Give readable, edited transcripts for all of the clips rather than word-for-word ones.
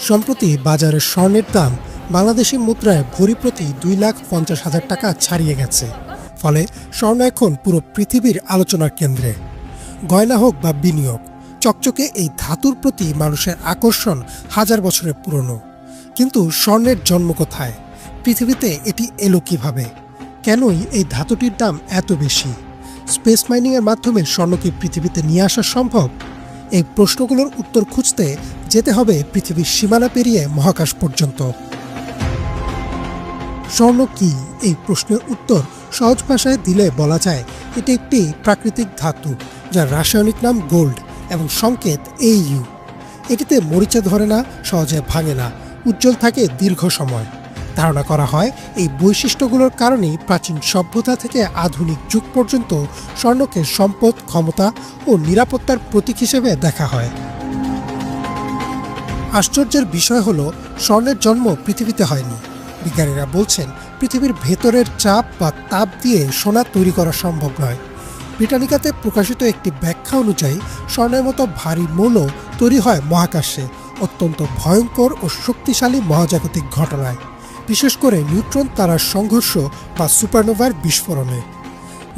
সম্প্রতি বাজারে স্বর্ণের দাম বাংলাদেশি মুদ্রায় ভরি প্রতি 2,50,000 টাকা ছাড়িয়ে গেছে। ফলে স্বর্ণ এখন পুরো পৃথিবীর আলোচনার কেন্দ্রে। গয়না হোক বা বিনিয়োগ, চকচকে এই ধাতুর প্রতি মানুষের আকর্ষণ হাজার বছরের পুরনো। কিন্তু স্বর্ণের জন্ম কোথায়? পৃথিবীতে এটি এলো কিভাবে? কেনই এই ধাতুটির দাম এত বেশি? স্পেস মাইনিংয়ের মাধ্যমে স্বর্ণ কি পৃথিবীতে নিয়ে আসা সম্ভব? এই প্রশ্নগুলোর উত্তর খুঁজতে যেতে হবে পৃথিবীর সীমানা পেরিয়ে মহাকাশ পর্যন্ত। স্বর্ণ কি? এই প্রশ্নের উত্তর সহজ ভাষায় দিলে বলা যায় এটি একটি প্রাকৃতিক ধাতু, যার রাসায়নিক নাম গোল্ড এবং সংকেত AU। এটিতে মরিচা ধরে না, সহজে ভাঙে না, উজ্জ্বল থাকে দীর্ঘ সময়। ধারণা করা হয় এই বৈশিষ্ট্যগুলোর কারণেই প্রাচীন সভ্যতা থেকে আধুনিক যুগ পর্যন্ত স্বর্ণকে সম্পদ, ক্ষমতা ও নিরাপত্তার প্রতীক হিসেবে দেখা হয়। আশ্চর্যের বিষয় হলো, স্বর্ণের জন্ম পৃথিবীতে হয়নি। বিজ্ঞানীরা বলছেন পৃথিবীর ভেতরের চাপ বা তাপ দিয়ে সোনা তৈরি করা সম্ভব নয়। ব্রিটানিকাতে প্রকাশিত একটি ব্যাখ্যা অনুযায়ী স্বর্ণের মতো ভারী মৌল তৈরি হয় মহাকাশে অত্যন্ত ভয়ঙ্কর ও শক্তিশালী মহাজাগতিক ঘটনায়, বিশেষ করে নিউট্রন তারার সংঘর্ষ বা সুপারনোভার বিস্ফোরণে।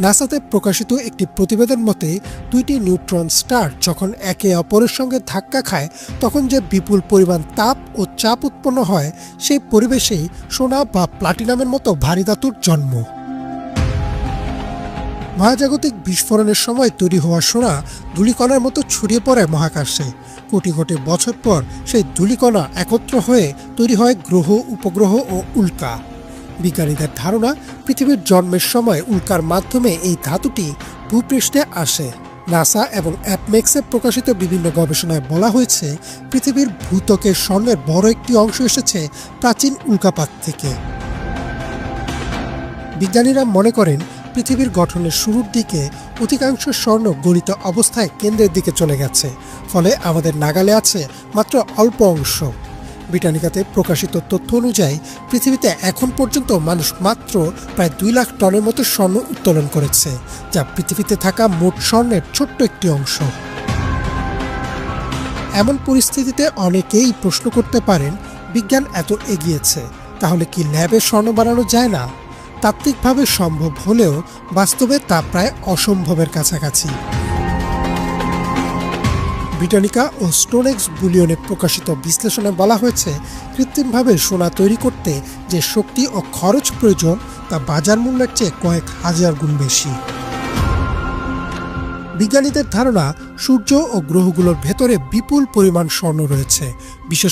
নাসাতে প্রকাশিত একটি প্রতিবেদন মতে, দুইটি নিউট্রন স্টার যখন একে অপরের সঙ্গে ধাক্কা খায় তখন যে বিপুল পরিমাণ তাপ ও চাপ উৎপন্ন হয়, সেই পরিবেশেই সোনা বা প্লাটিনামের মতো ভারী ধাতুর জন্ম। মহাজাগতিক বিস্ফোরণের সময় তৈরি হওয়া সোনা ধূলিকণার মতো ছড়িয়ে পড়ে মহাকাশে। কোটি কোটি বছর পর সেই ধূলিকণা একত্র হয়ে তৈরি হয় গ্রহ, উপগ্রহ ও উল্কা। বিজ্ঞানীদের ধারণা, পৃথিবীর জন্মের সময় উল্কার মাধ্যমে এই ধাতুটি ভূপৃষ্ঠে আসে। নাসা এবং অ্যাপমেক্সে প্রকাশিত বিভিন্ন গবেষণায় বলা হয়েছে, পৃথিবীর ভূত্বকের স্বর্ণের বড় একটি অংশ এসেছে প্রাচীন উল্কাপাত থেকে। বিজ্ঞানীরা মনে করেন পৃথিবীর গঠনের শুরুর দিকে অধিকাংশ স্বর্ণ গলিত অবস্থায় কেন্দ্রের দিকে চলে গেছে, ফলে আমাদের নাগালে আছে মাত্র অল্প অংশ। ব্রিটানিকাতে প্রকাশিত তথ্য অনুযায়ী পৃথিবীতে এখন পর্যন্ত মানুষ মাত্র প্রায় 2 লাখ টনের মতো স্বর্ণ উত্তোলন করেছে, যা পৃথিবীতে থাকা মোট স্বর্ণের ছোট্ট একটি অংশ। এমন পরিস্থিতিতে অনেকেই প্রশ্ন করতে পারেন, বিজ্ঞান এত এগিয়েছে, তাহলে কি ল্যাবে স্বর্ণ বানানো যায় না? তাত্ত্বিকভাবে সম্ভব হলেও বাস্তবে তা প্রায় অসম্ভবের কাছাকাছি। ব্রিটানিকা ও স্টোনেক্স বুলিয়নে প্রকাশিত বিশ্লেষণে বলা হয়েছে, কৃত্রিমভাবে সোনা তৈরি করতে যে শক্তি ও খরচ প্রয়োজন তা বাজার মূল্যের চেয়ে কয়েক হাজার গুণ বেশি। বিজ্ঞানীদের ধারণা, সূর্য ও গ্রহগুলোর ভেতরে বিপুল পরিমাণ স্বর্ণ রয়েছে,